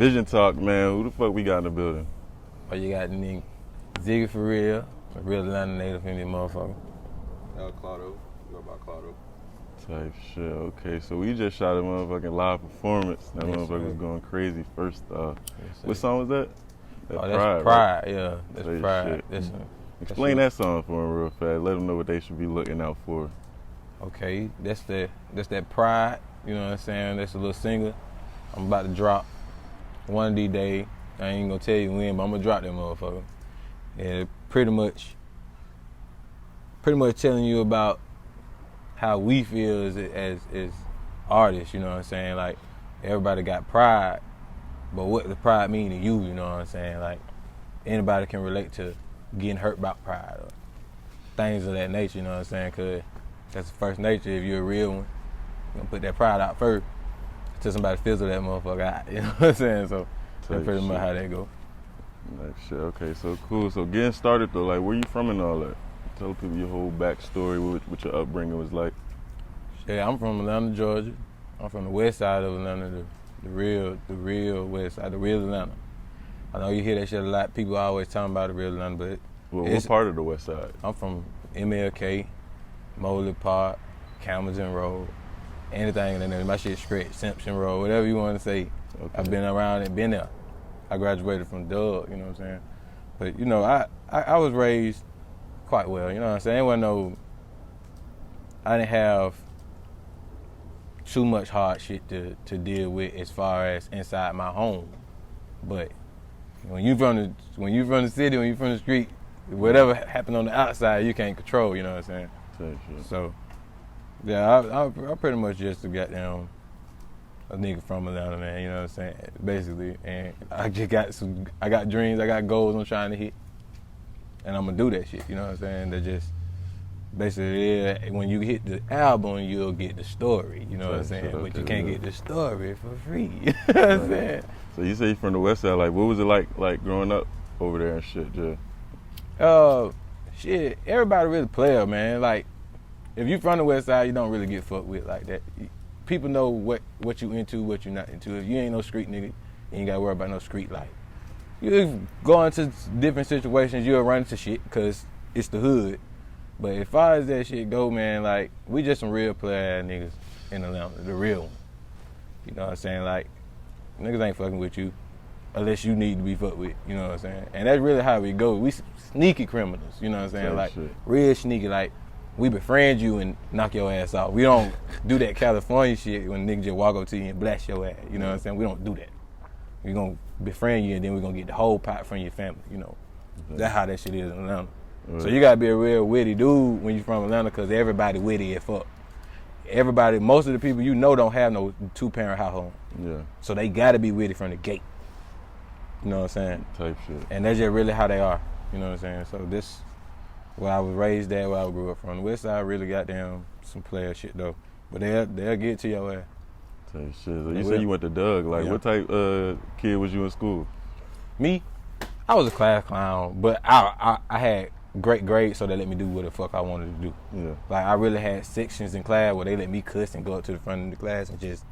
Vision Talk, man. Who the fuck we got in the building? Oh, you got the nigga Ziggie for real, a real Atlanta native in this motherfucker. Claudio, you go by Claudio. Type shit. Okay, so we just shot a motherfucking live performance. That Yes, motherfucker was sir. going crazy. First, Yes, what sir. song was that? That's Pride, Pride, right? yeah. That's Say Pride. shit. That's Explain that song for them real fast. Let them know what they should be looking out for. Okay, that's that Pride, you know what I'm saying? That's a little single. I'm about to drop one of these days. I ain't gonna tell you when, but I'm gonna drop that motherfucker. And pretty much telling you about how we feel as artists, you know what I'm saying? Like, everybody got pride, but what does pride mean to you, you know what I'm saying? Like, anybody can relate to getting hurt by pride or things of that nature, you know what I'm saying? Because that's the first nature. If you're a real one, you're going to put that pride out first until somebody fizzle that motherfucker out, you know what I'm saying? So that's pretty much how that go. Like shit, okay, so cool. So getting started though, like where you from and all that? Tell people your whole backstory, what your upbringing was like. Yeah, I'm from Atlanta, Georgia. I'm from the west side of Atlanta, the real west side, the real Atlanta. I know you hear that shit a lot. People always talking about the real Atlanta, but What part of the west side? I'm from MLK, Mobley Park, Camden Road, anything in there. My shit straight, Simpson Road, whatever you want to say. Okay. I've been around and been there. I graduated from Doug, you know what I'm saying? But, you know, I was raised quite well, you know what I'm saying? I didn't have too much hard shit to deal with as far as inside my home. But when you from the city, when you from the street, whatever happened on the outside, you can't control, you know what I'm saying? So, yeah, I pretty much just a goddamn a nigga from Atlanta, man, you know what I'm saying? Basically, and I got dreams, I got goals I'm trying to hit, and I'm gonna do that shit, you know what I'm saying? That just, basically, when you hit the album, you'll get the story, you know what I'm saying? But you can't get the story for free, you know what I'm saying? So you say you're from the west side, like what was it like growing up over there and shit, Jay? Shit, everybody really player, man. Like, if you from the west side, you don't really get fucked with like that. People know what you into, what you not into. If you ain't no street nigga, you ain't gotta worry about no street life. You go into different situations, you'll run into shit because it's the hood. But as far as that shit go, man, like, we just some real player ass niggas in Atlanta, the real one. You know what I'm saying? Like, niggas ain't fucking with you unless you need to be fucked with, you know what I'm saying? And that's really how we go. We sneaky criminals, you know what I'm saying? Like, real sneaky, like, we befriend you and knock your ass off. We don't do that California shit when niggas just walk up to you and blast your ass, you know what I'm saying? We don't do that. We gonna befriend you and then we gonna get the whole pot from your family, you know? That's how that shit is in Atlanta. So you gotta be a real witty dude when you from Atlanta, because everybody witty as fuck. Everybody, most of the people you know don't have no two-parent household. Yeah. So they gotta be witty from the gate. You know what I'm saying? Type shit. And that's just really how they are. You know what I'm saying? So this, where I was raised at, where I grew up from. The west side really got down some player shit though. But they'll get to your ass. Type shit. So you say you went to Doug. Like, what type kid was you in school? Me? I was a class clown, but I had great grades, so they let me do what the fuck I wanted to do. Yeah. Like, I really had sections in class where they let me cuss and go up to the front of the class and just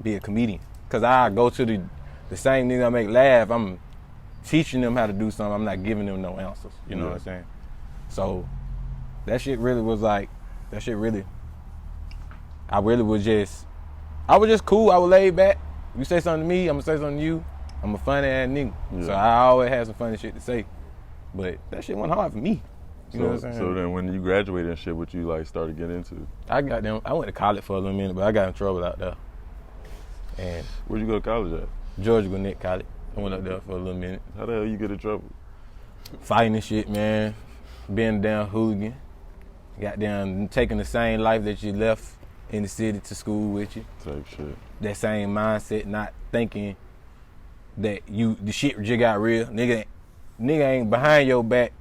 be a comedian. Cause I go to the same nigga I make laugh, I'm teaching them how to do something, I'm not giving them no answers. You know what I'm saying? So that shit really was like, I was just cool, I was laid back. You say something to me, I'm gonna say something to you. I'm a funny ass nigga. Yeah. So I always had some funny shit to say. But that shit wasn't hard for me. You know what I'm saying? So then when you graduated and shit, what you like started getting into? I went to college for a little minute, but I got in trouble out there. And where'd you go to college at? Georgia Gwinnett College. I went up there for a little minute. How the hell you get in trouble? Fighting and shit, man. Being a damn hooligan. Got down taking the same life that you left in the city to school with you. Type shit. That same mindset, not thinking that the shit just got real. Nigga ain't behind your back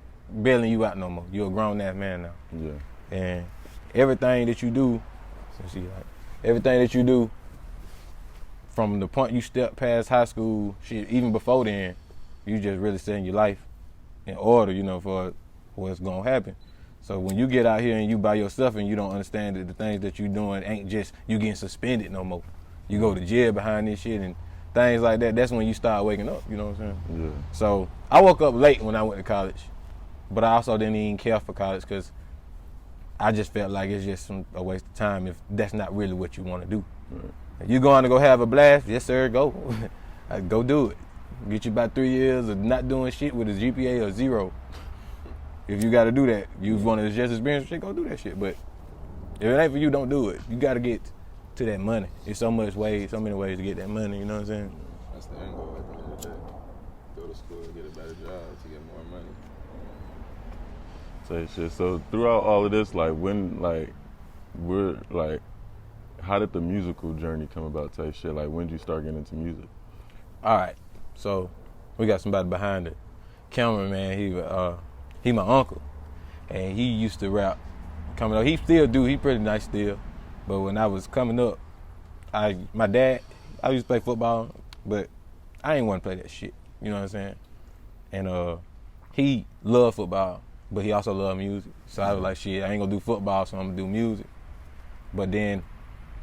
bailing you out no more. You're a grown ass man now. Yeah. And everything that you do, from the point you step past high school, shit, even before then, you just really setting your life in order, you know, for what's gonna happen. So when you get out here and you by yourself and you don't understand that the things that you doing ain't just you getting suspended no more. You go to jail behind this shit and things like that. That's when you start waking up. You know what I'm saying? Yeah. So I woke up late when I went to college, but I also didn't even care for college because I just felt like it's just a waste of time if that's not really what you want to do. Right. If you going to go have a blast, yes sir, go. Go do it. Get you about 3 years of not doing shit with a GPA of 0. If you got to do that, you want to just experience shit, go do that shit. But if it ain't for you, don't do it. You got to get to that money. There's so many ways to get that money. You know what I'm saying? That's the end goal at the end of the day. Go to school, get a better job to get more money. Say shit. So throughout all of this, like how did the musical journey come about? Type shit. Like when did you start getting into music? All right. So we got somebody behind the camera, man. He my uncle, and he used to rap. Coming up, he still do. He pretty nice still. But when I was coming up, my dad, I used to play football, but I ain't want to play that shit. You know what I'm saying? And he loved football, but he also loved music. So I was like, shit, I ain't gonna do football, so I'm gonna do music. But then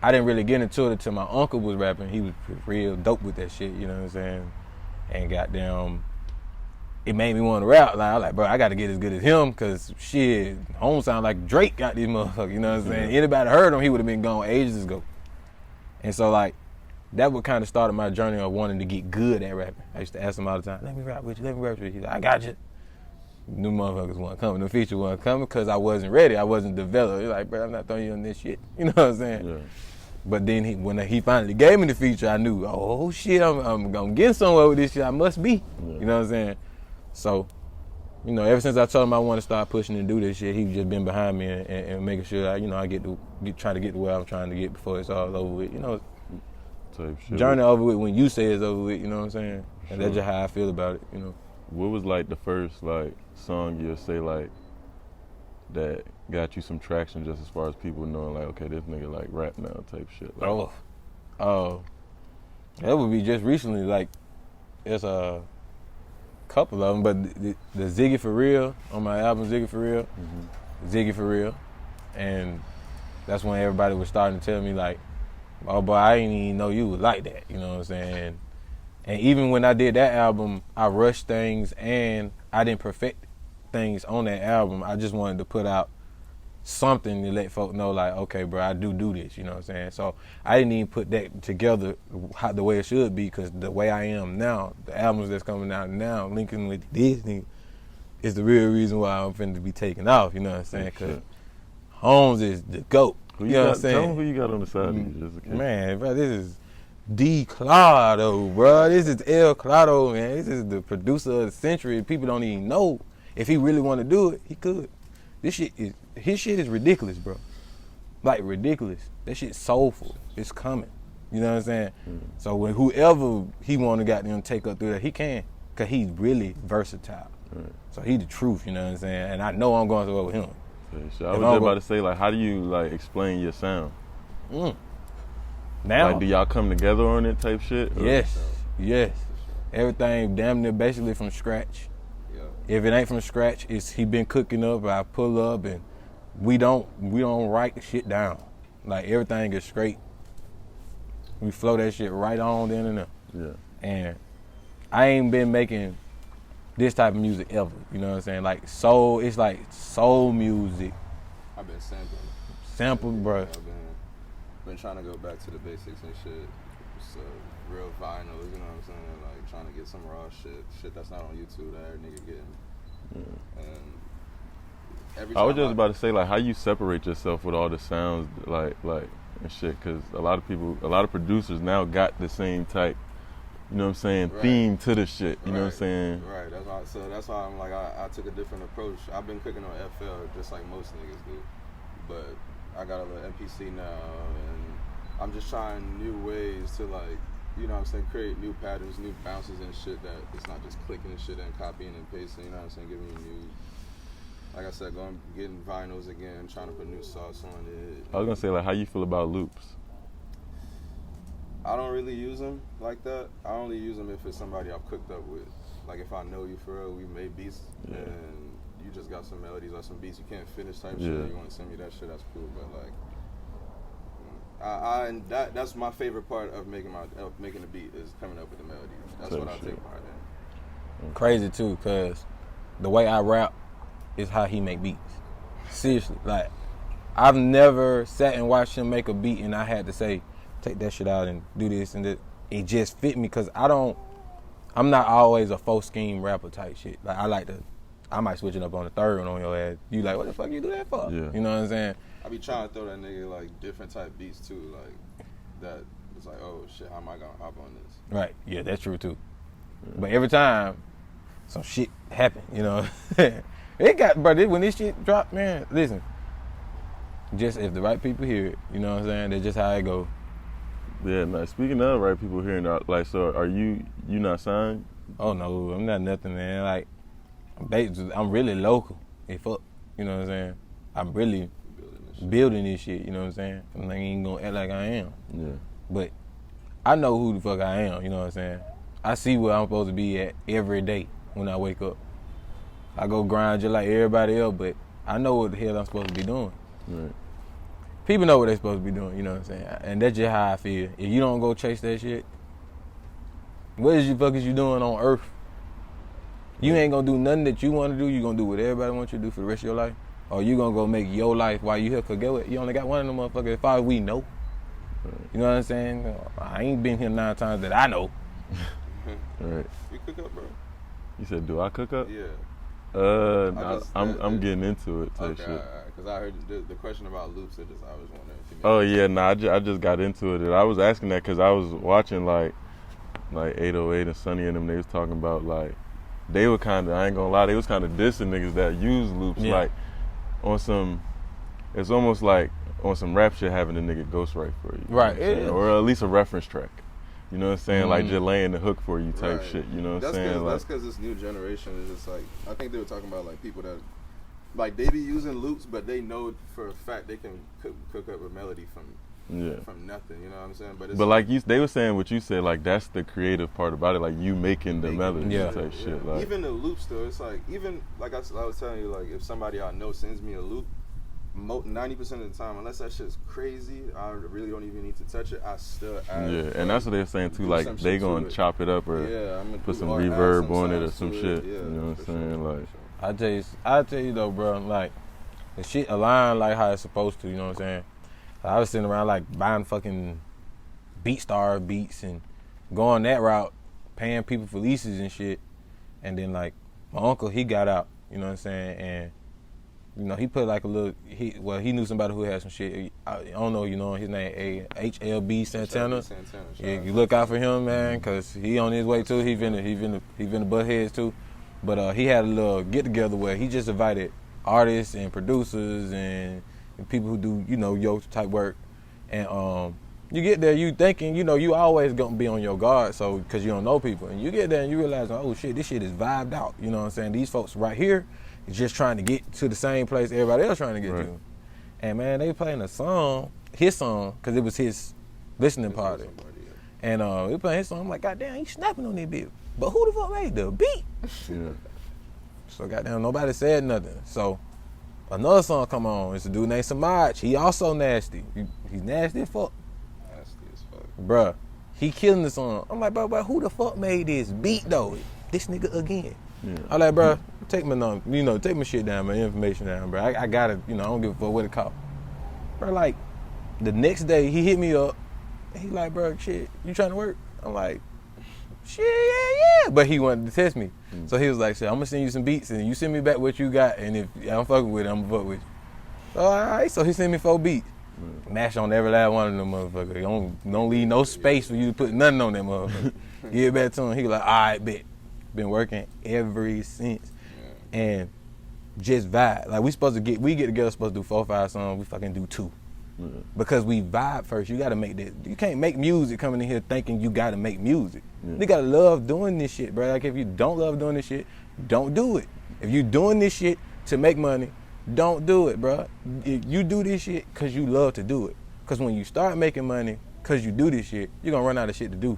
I didn't really get into it until my uncle was rapping. He was real dope with that shit, you know what I'm saying? And goddamn, it made me want to rap. Like, I was like, bro, I got to get as good as him, because shit, home sound like Drake got these motherfuckers, you know what I'm saying? Yeah. Anybody heard him, he would have been gone ages ago. And so, like, that would kind of started my journey of wanting to get good at rapping. I used to ask him all the time, let me rap with you, let me rap with you. He's like, I got you. New motherfuckers weren't coming, the feature wasn't coming, because I wasn't ready, I wasn't developed. He's like, bro, I'm not throwing you on this shit, you know what I'm saying? Yeah. But then when he finally gave me the feature, I knew, oh shit, I'm gonna get somewhere with this shit. I must be. Yeah. You know what I'm saying? So, you know, ever since I told him I want to start pushing and do this shit, he's just been behind me and making sure I try to get to where I'm trying to get before it's all over with. You know, Type shit. journey over with when you say it's over with. You know what I'm saying? And Sure. that's just how I feel about it. You know. What was like the first like song you'll say like that got you some traction, just as far as people knowing like, okay, this nigga like rap now type shit? Like, That would be just recently. Like, it's a couple of them, but the Ziggie for Real on my album, Ziggie for Real, Ziggie for Real, and that's when everybody was starting to tell me like, oh boy, I didn't even know you was like that. You know what I'm saying? And even when I did that album, I rushed things and I didn't perfect things on that album. I just wanted to put out something to let folk know like, okay, bro, I do this, you know what I'm saying? So I didn't even put that together the way it should be, because the way I am now, the albums that's coming out now, linking with Disney, is the real reason why I'm finna be taking off, you know what I'm saying? Because Holmes is the GOAT, you know what I'm saying? Tell them who you got on the side of you, just in case. Man, bro, this is D. Clado, bro. This is El Clado, man. This is the producer of the century. People don't even know. If he really want to do it, he could. His shit is ridiculous, bro. Like, ridiculous. That shit's soulful. It's coming. You know what I'm saying? So when whoever he want to goddamn take up through that, he can, because he's really versatile. So he the truth, you know what I'm saying? And I know I'm going to work with him. I was just about to say, like, how do you like explain your sound? Now, Like, do y'all come together on it type shit? Or? Yes. Everything damn near basically from scratch. Yeah. If it ain't from scratch, it's he been cooking up. I pull up and we don't write shit down. Like, everything is straight. We flow that shit right on then and there. Yeah. And I ain't been making this type of music ever. You know what I'm saying? Like soul, it's like soul music. I've been sampling. Sample, bro. I've been trying to go back to the basics and shit. So real vinyls, you know what I'm saying? Like, trying to get some raw shit that's not on YouTube that every nigga getting. And every I was time just about to say, like, how you separate yourself with all the sounds, like and shit, because a lot of producers now got the same type, you know what I'm saying, theme to the shit, you know what I'm saying? Right, that's why I'm like, I took a different approach. I've been cooking on FL just like most niggas do, but I got a little MPC now, and I'm just trying new ways to, like, you know what I'm saying, create new patterns, new bounces and shit, that it's not just clicking and shit and copying and pasting, you know what I'm saying, giving you new, like I said, getting vinyls again, trying to put new sauce on it. I was gonna say, like, how you feel about loops? I don't really use them like that. I only use them if it's somebody I've cooked up with. Like, if I know you for real, we made beats, and you just got some melodies or some beats you can't finish type shit, you want to send me that shit, that's cool. But, like, And that's my favorite part of making a beat is coming up with the melody. That's what I take part in. Crazy too, cause the way I rap is how he make beats. Seriously, like I've never sat and watched him make a beat and I had to say, take that shit out and do this and that. It just fit me, cause I'm not always a full scheme rapper type shit. Like I might switch it up on the third one on your ass. You like, what the fuck you do that for? Yeah. You know what I'm saying? I be trying to throw that nigga like different type beats too, like that. It's like, oh shit, how am I gonna hop on this? Right. Yeah, that's true too. But every time some shit happen, you know. It got, bro, when this shit dropped, man, listen. Just if the right people hear it, you know what I'm saying? That's just how it go. Yeah, man. Speaking of right people hearing that, like, so are you not signed? Oh no, I'm not nothing, man. Like, I'm really local. You know what I'm saying? I'm really building this shit, you know what I'm saying? I'm not even gonna act like I am. Yeah. But I know who the fuck I am, you know what I'm saying? I see where I'm supposed to be at every day when I wake up. I go grind just like everybody else, but I know what the hell I'm supposed to be doing. Right. People know what they're supposed to be doing, you know what I'm saying? And that's just how I feel. If you don't go chase that shit, what is you doing on earth? You ain't gonna do nothing that you want to do. You gonna do what everybody wants you to do for the rest of your life? Or you gonna go make your life while you here? Cause get what? You only got one of them motherfuckers as far as we know. You know what I'm saying? I ain't been here 9 times that I know. Right. You cook up, bro? You said, do I cook up? Yeah. I'm getting into it type shit. Because I heard the question about loops. I was wondering if you. Oh yeah, I just got into it. And I was asking that because I was watching like 808 and Sonny and them. They was talking about like they were kind of, I ain't gonna lie, they was kind of dissing niggas that use loops like on some. It's almost like on some rap shit having a nigga ghostwrite for you, right? Or at least a reference track. You know what I'm saying? Like just laying the hook for you type shit. You know what I'm saying? That's because this new generation is just like, I think they were talking about like people that, like they be using loops, but they know for a fact they can cook up a melody from nothing. You know what I'm saying? But like they were saying what you said, like that's the creative part about it, like you making the melody type shit. Like even the loops though, it's like even like I was telling you, like if somebody I know sends me a loop, 90% of the time, unless that shit's crazy, I really don't even need to touch it. I still add. Yeah, and that's what they're saying too. Like they gonna chop it up or put some reverb on it or some shit. Yeah, you know what I'm saying? Like I tell you though, bro. Like the shit aligned like how it's supposed to. You know what I'm saying? I was sitting around like buying fucking BeatStar beats and going that route, paying people for leases and shit. And then like my uncle, he got out. You know what I'm saying? And you know, he put like a little, he knew somebody who had some shit. I don't know, you know, his name HLB Santana. Yeah, you look out for him, man, cause he on his way too. He finna butt heads too. But he had a little get together where he just invited artists and producers and people who do, you know, yo type work. And you get there, you thinking, you know, you always gonna be on your guard, so cause you don't know people. And you get there and you realize, oh shit, this shit is vibed out. You know what I'm saying? These folks right here is just trying to get to the same place everybody else trying to get to. And man, they playing a song, his song, cause it was his listening party. And we playing his song. I'm like, goddamn, he snapping on that beat. But who the fuck made the beat? Yeah. So goddamn, nobody said nothing. So another song come on. It's a dude named Samaj. He also nasty. He's nasty as fuck. Nasty as fuck. Bruh, he killing the song. I'm like, bro, who the fuck made this beat though? This nigga again. Yeah. I'm like, bro, take my number, you know, take my shit down, my information down, bro. I got it, you know, I don't give a fuck what it cost. Bro, like, the next day, he hit me up. He like, bro, shit, you trying to work? I'm like, shit, yeah. But he wanted to test me. So he was like, shit, I'm gonna send you some beats, and you send me back what you got, and if I'm fucking with it, I'm gonna fuck with you. So, all right, so he sent me 4 beats. Mash on every last one of them motherfuckers. Don't leave no space for you to put nothing on that motherfucker. Give it back to him. He was like, all right, bet. Been working ever since. And just vibe. Like we get together, supposed to do 4 or 5 songs, we fucking do 2. Because we vibe first. You gotta make that. You can't make music coming in here thinking you gotta make music. You gotta love doing this shit, bro. Like if you don't love doing this shit, don't do it. If you doing this shit to make money, don't do it, bro. If you do this shit cause you love to do it. Cause when you start making money cause you do this shit, you're gonna run out of shit to do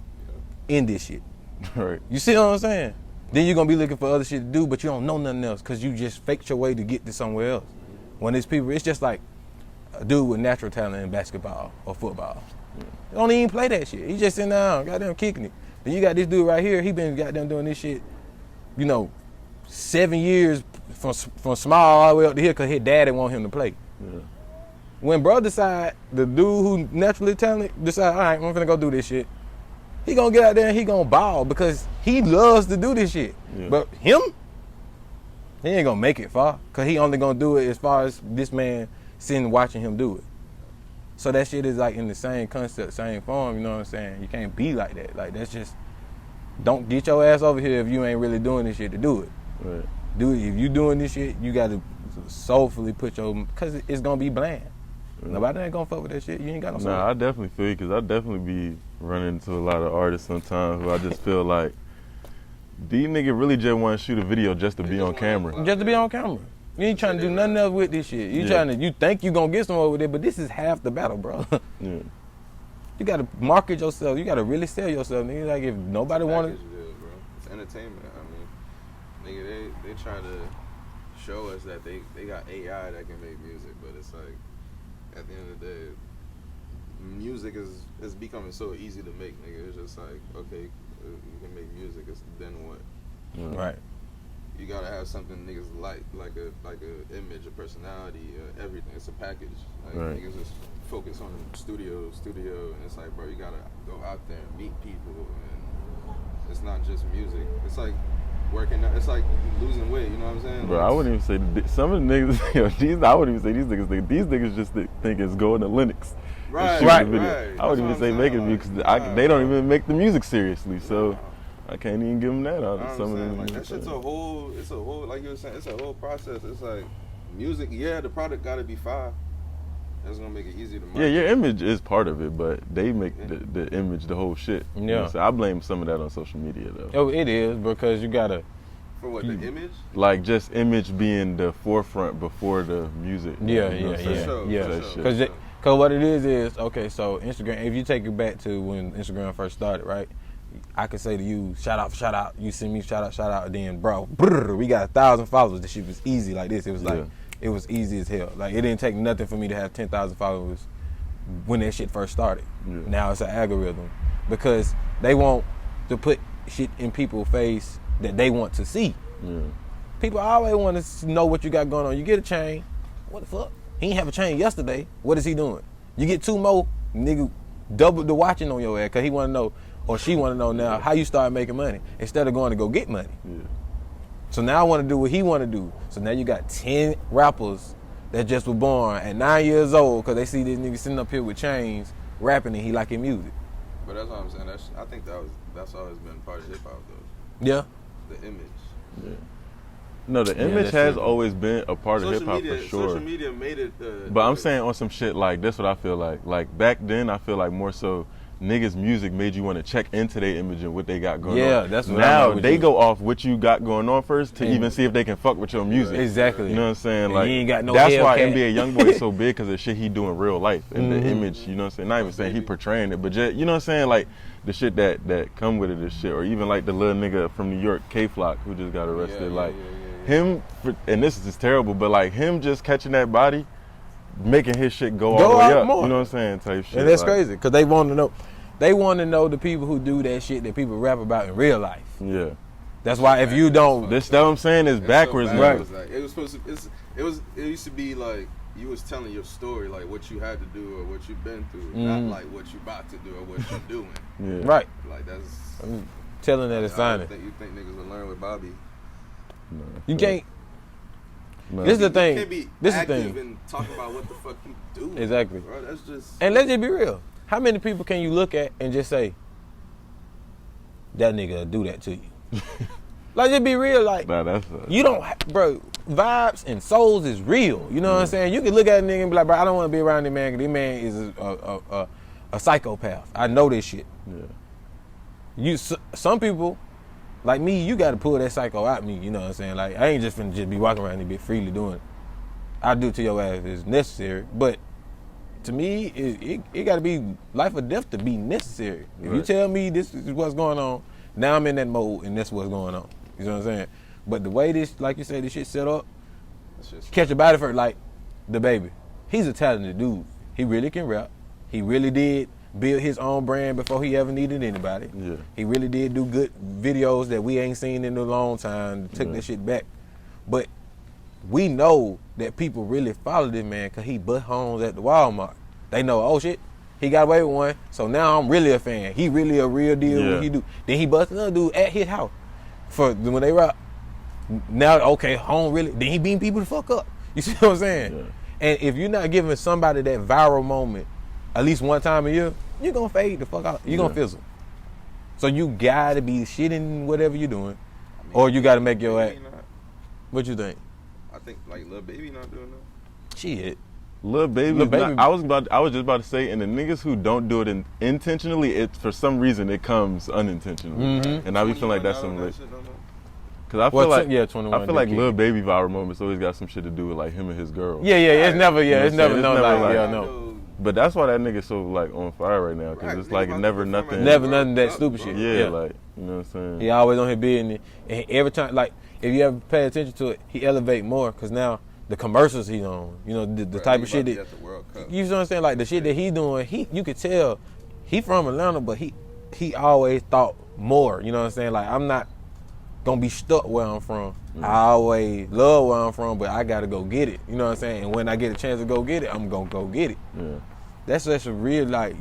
in this shit. Right. You see what I'm saying? Then you're gonna be looking for other shit to do, but you don't know nothing else because you just faked your way to get to somewhere else. When it's people, it's just like a dude with natural talent in basketball or football. He don't even play that shit. He just sitting down, goddamn kicking it. Then you got this dude right here. He been goddamn doing this shit, 7 years from small all the way up to here because his daddy want him to play. Yeah. When bro decide, the dude who naturally talented decide, all right, I'm finna go do this shit. He gonna get out there and he gonna ball because he loves to do this shit. Yeah. But him, he ain't gonna make it far because he only gonna do it as far as this man sitting watching him do it. So that shit is like in the same concept, same form, you know what I'm saying? You can't be like that. Like that's just, don't get your ass over here if you ain't really doing this shit to do it. Right. Do it. If you doing this shit, you gotta soulfully put because it's gonna be bland. Nobody ain't gonna fuck with that shit. You ain't got no soul. Nah, I definitely feel you because I definitely be running into a lot of artists sometimes who I just feel like these niggas really just want to shoot a video just to be on camera. Just to be on camera. You ain't trying to do nothing else with this shit. You think you gonna get somewhere with it, but this is half the battle, bro. Yeah. You gotta market yourself. You gotta really sell yourself, nigga. Like if nobody wanted, bro. It's entertainment. I mean, nigga, they try to show us that they got AI that can make music, but it's like at the end of the day, music is becoming so easy to make, nigga. It's just like, okay, you can make music. Then what? Yeah. right? You gotta have something niggas like a image, a personality, everything. It's a package. Like Right. niggas just focus on the studio, and it's like, bro, you gotta go out there and meet people, and it's not just music. It's like working out. It's like losing weight. You know what I'm saying? Bro, Like, I wouldn't even say some of the niggas. I wouldn't even say these niggas think these niggas just think it's going to Linux. and Right, shooting right, the video. right. I wouldn't That's even say what I'm making saying, music like, because they don't even make the music seriously. So Nah. I can't even give them that. You know Out what of I'm some of saying? them. Like that shit's it's a whole, like you were saying, it's a whole process. It's like music, yeah, the product gotta be fire. That's gonna make it easy to market. Yeah, your image is part of it, but they make the image the whole shit. You know what I'm saying? I blame some of that on social media though. Oh, it is because you gotta. For what, the image? Like just image being the forefront before the music. Yeah, you know what I'm yeah, saying? yeah. That shit. Because what it is okay. So Instagram, if you take it back to when Instagram first started, right? I could say to you, shout out. You send me shout out, and then bro, we got 1,000 followers. This shit was easy like this. It was like it was easy as hell. Like it didn't take nothing for me to have 10,000 followers when that shit first started. Yeah. Now it's an algorithm because they want to put shit in people's face that they want to see. Yeah. People always want to know what you got going on. You get a chain, what the fuck? He ain't have a chain yesterday. What is he doing? You get 2 more, nigga, double the watching on your ass because he want to know, or she want to know now how you start making money instead of going to go get money. Yeah. So now I want to do what he want to do. So now you got 10 rappers that just were born at 9 years old because they see this nigga sitting up here with chains rapping and he liking music. But that's what I'm saying. I think that's always been part of hip hop though. Yeah. The image. Yeah. No, the image has always been a part of hip hop for sure. Social media made it. But I'm saying on some shit like this, what I feel like. Like back then, I feel like more so niggas' music made you want to check into their image and what they got going on. Yeah, that's what now I'm they go off what you got going on first to even see if they can fuck with your music. Exactly. You know what I'm saying? And Like he ain't got no that's why Hellcat. NBA YoungBoy is so big because the shit he do in real life and the image. You know what I'm saying? Not even saying he portraying it, but just, you know what I'm saying? Like the shit that come with it, this shit, or even like the little nigga from New York, K-Flock, who just got arrested. Him, and this is just terrible, but like him just catching that body, making his shit go all the way out up. more. You know what I'm saying? Type shit. And that's like, crazy because they want to know. They want to know the people who do that shit that people rap about in real life. Yeah. That's why if you don't, This that I'm saying is backwards, so now. backwards. Like, it was supposed to. It used to be like you was telling your story, like what you had to do or what you've been through, not like what you about to do or what you're doing. Yeah. right? Like that's. I'm telling that it's I fine. don't think you think niggas will learn with Bobby. No. You can't. No. This is the You thing. can't be This is the active thing. and talk about what the fuck you do. Exactly. Bro, that's just. And let's just be real. How many people can you look at and just say, that nigga will do that to you? Like, just be real. Like, Nah, that's you don't, bro, vibes and souls is real. You know what I'm saying? You can look at a nigga and be like, bro, I don't want to be around this man because this man is a psychopath. I know this shit. yeah. Some people, like me, you got to pull that psycho out me. You know what I'm saying? Like, I ain't just finna just be walking around and be freely doing it. I do to your ass if it's necessary. But to me, it got to be life or death to be necessary. If you Right. tell me this is what's going on, now I'm in that mode and that's what's going on. You know what I'm saying? But the way this, like you said, this shit set up, That's just. catch a body first, like the baby. he's a talented dude. He really can rap. He really did build his own brand before he ever needed anybody. Yeah. He really did do good videos that we ain't seen in a long time. Took that shit back. But we know that people really follow this man because he bust homes at the Walmart. They know, oh shit, he got away with one, so now I'm really a fan. He really a real deal. Yeah. What he do. Then he bust another dude at his house for when they rock. Now, okay, home really. Then he beating people the fuck up. You see what I'm saying? Yeah. And if you're not giving somebody that viral moment at least one time a year, you're gonna fade the fuck out. You're gonna fizzle. So you gotta be shitting whatever you're doing, or you gotta make your act. What you think? I think like Lil Baby not doing that. Shit. Lil Baby, I was just about to say, and the niggas who don't do it intentionally, it for some reason it comes unintentionally, Mm-hmm. and I be feeling like that's some lit. Cause I feel 21. I feel like Lil Baby viral moments always got some shit to do with like him and his girl. Yeah, it's never, it's never It's no, never like, like- yeah, no. But that's why that nigga so like on fire right now, cause Right, it's niggas like about never to nothing. Never nothing that stupid shit. Yeah, like you know what I'm saying. He always on his business, and every time, like, if you ever pay attention to it, he elevate more, cause now the commercials he on, you know, the type of shit that, you know what I'm saying, like the shit that he doing, you could tell he from Atlanta, but he always thought more, you know what I'm saying, like I'm not gonna be stuck where I'm from. I always love where I'm from, but I gotta go get it, you know what I'm saying, and when I get a chance to go get it, I'm gonna go get it. Yeah. That's a real, like,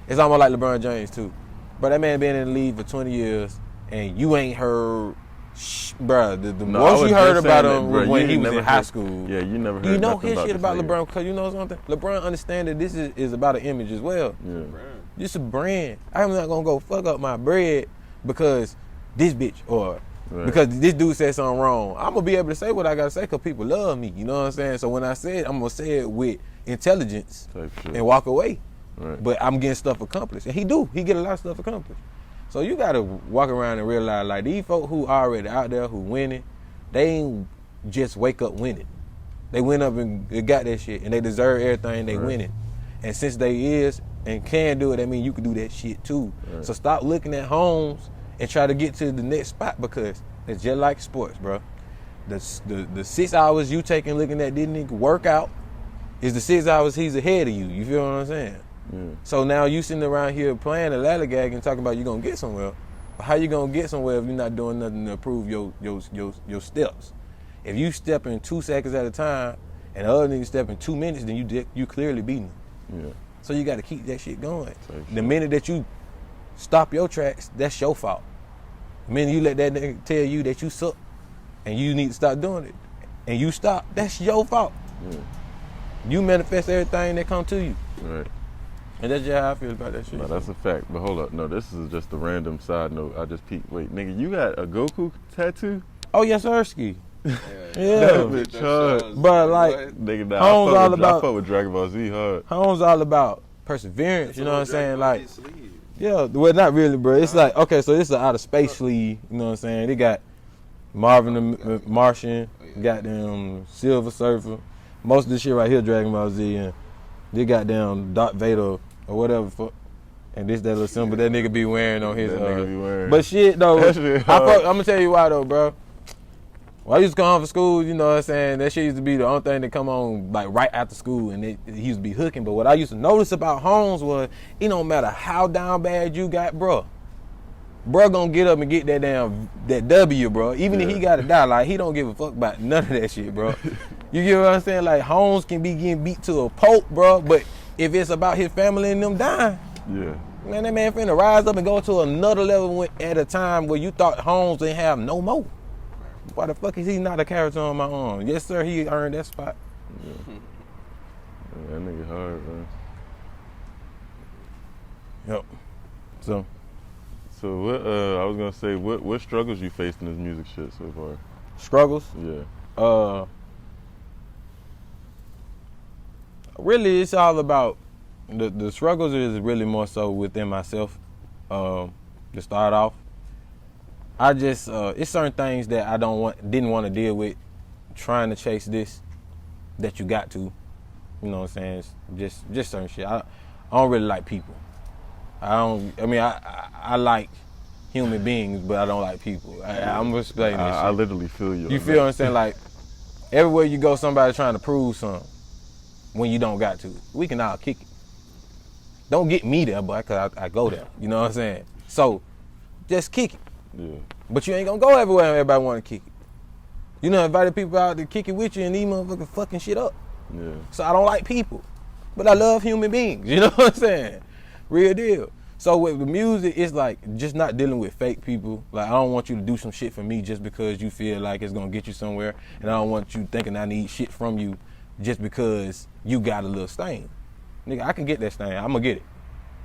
it's almost like LeBron James too. But that man been in the league for 20 years, and you ain't heard, bruh, the most you heard about him was when he was in high school. Yeah, you never heard. You know nothing his shit about this nigga. LeBron, because you know something? LeBron understand that this is about an image as well. Yeah. This a brand. I'm not gonna go fuck up my bread because this bitch or because this dude said something wrong. I'm gonna be able to say what I gotta say because people love me. You know what I'm saying? So when I say it, I'm gonna say it with intelligence Type shit. and walk away. Right. But I'm getting stuff accomplished, and he get a lot of stuff accomplished. So you gotta walk around and realize, like, these folk who already out there who winning, they ain't just wake up winning. They went up and got that shit, and they deserve everything they winning. And since they is and can do it, that mean you can do that shit too. Right. So stop looking at homes and try to get to the next spot, because it's just like sports, bro. The 6 hours you taking looking at this nigga work out is the 6 hours he's ahead of you. You feel what I'm saying? Yeah. So now you sitting around here playing a ladder gag and talking about you gonna get somewhere. But how you gonna get somewhere if you're not doing nothing to improve your steps? If you step in 2 seconds at a time and the other nigga step in 2 minutes, then you clearly beating them. Yeah. So you gotta keep that shit going. Type The shit. minute that you stop your tracks, that's your fault. The minute you let that nigga tell you that you suck and you need to stop doing it, and you stop, that's your fault. Yeah. You manifest everything that come to you. Right. And that's just how I feel about that shit. No, that's a fact. But hold up, no, this is just a random side note. I just peeked. Wait, nigga, you got a Goku tattoo? Oh, yes, sir, Ski. Yeah. Yeah. bitch hard. But, like, Nigga, nah, Home's all I about- fuck with Dragon Ball Z hard. Home's all about perseverance, you know what I'm saying? Like, yeah, well, not really, bro. It's like, okay, so this is an outer space sleeve, you know what I'm saying? They got Marvin the Martian, got them Silver Surfer. Most of this shit right here, Dragon Ball Z, and they got them Darth Vader or whatever. And this that little symbol that nigga be wearing on his. That nigga be wearing. But shit though, That shit I'm hard. gonna tell you why though, bro. When I used to come home from school, you know what I'm saying, that shit used to be the only thing that come on like right after school, and he used to be hooking. But what I used to notice about Holmes was, it don't matter how down bad you got, bro gonna get up and get that W, bro. Even if he gotta die, like, he don't give a fuck about none of that shit, bro. You get what I'm saying? Like, Holmes can be getting beat to a pulp, bro, but if it's about his family and them dying, Yeah. man, that man finna rise up and go to another level at a time where you thought Holmes didn't have no more. Why the fuck is he not a character on my own? Yes, sir, he earned that spot. Yeah, that nigga hard, man. Yep. So what? I was gonna say, what struggles you faced in this music shit so far? struggles. Yeah. Really, it's all about the struggles is really more so within myself. To start off, I just it's certain things that I didn't want to deal with, trying to chase this that you got to. You know what I'm saying? It's just certain shit. I don't really like people. I like human beings, but I don't like people. I'm explaining this shit. I literally feel you. You feel what I'm saying? Like, everywhere you go, somebody trying to prove something. when you don't got to. We can all kick it. Don't get me there, boy, cause I go there. You know what I'm saying? So, just kick it. Yeah. But you ain't gonna go everywhere and everybody wanna kick it. You know, invited people out to kick it with you and these motherfuckers fucking shit up. Yeah. So I don't like people. But I love human beings. You know what I'm saying? Real deal. So with the music, it's like just not dealing with fake people. Like, I don't want you to do some shit for me just because you feel like it's gonna get you somewhere. And I don't want you thinking I need shit from you just because you got a little stain. Nigga, I can get that stain. I'm gonna get it.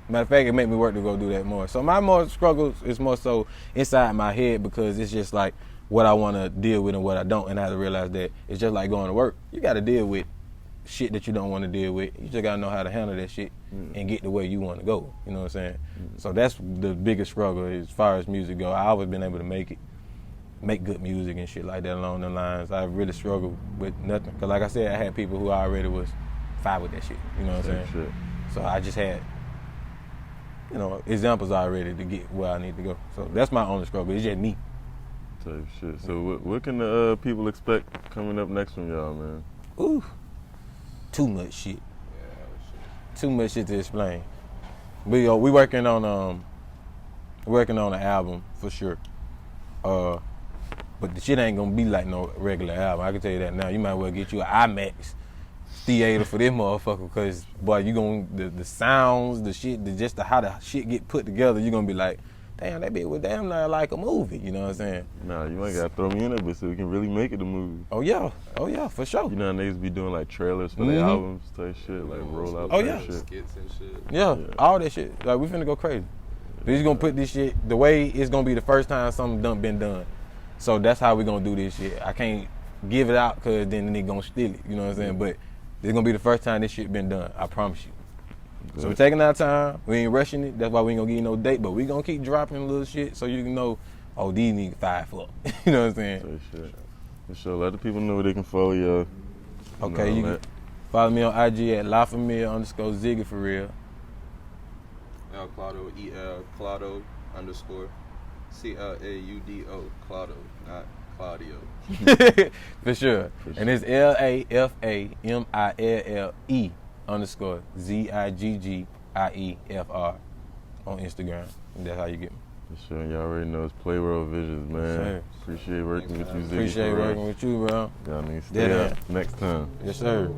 Matter of fact, it make me work to go do that more. So my more struggles is more so inside my head because it's just like what I want to deal with and what I don't. And I have to realize that it's just like going to work. You got to deal with shit that you don't want to deal with. You just got to know how to handle that shit and get the way you want to go. You know what I'm saying? So that's the biggest struggle as far as music go. I always been able to make good music and shit like that along the lines. I really struggled with nothing. Because like I said, I had people who already was fine with that shit. You know what I'm saying? Shit. So I just had, you know, examples already to get where I need to go. So that's my only struggle. It's just me. Type shit. So what can the people expect coming up next from y'all, man? Ooh, too much shit. Yeah, Too much shit to explain. We working on an album for sure. But the shit ain't gonna be like no regular album. I can tell you that now. You might well get you an IMAX theater for this motherfucker, cause boy, you gonna the sounds, the shit, how the shit get put together. You gonna be like, damn, that bitch was damn near like a movie. You know what I'm saying? Nah, you ain't gotta throw me in it, but so we can really make it a movie. Oh yeah, for sure. You know, they used to be doing like trailers for their albums type shit, like roll out type shit. skits and shit. Yeah, all that shit. Like, we finna go crazy. We just gonna put this shit the way it's gonna be the first time something been done. So that's how we gonna do this shit. I can't give it out cause then they gonna steal it. You know what I'm saying? But it's gonna be the first time this shit been done. I promise you. Good. So we're taking our time. We ain't rushing it. That's why we ain't gonna give you no date. But we gonna keep dropping little shit so you can know, oh, these niggas 5 foot. You know what I'm saying? Type shit. For sure. Let the people know where they can follow you. Okay, you can follow me on IG at LaFamia_Ziggie for real. El Claudo, EL Claudo _ CLAUDO, Claudo, not Claudio. For sure. And it's LAFAMILLE_ZIGGIEFR on Instagram. And that's how you get me. For sure. Y'all already know it's Play World Visions, man. Sir. Appreciate working with you, Ziggy. Appreciate working with you, bro. Y'all need to stay up next time. Yes, sir.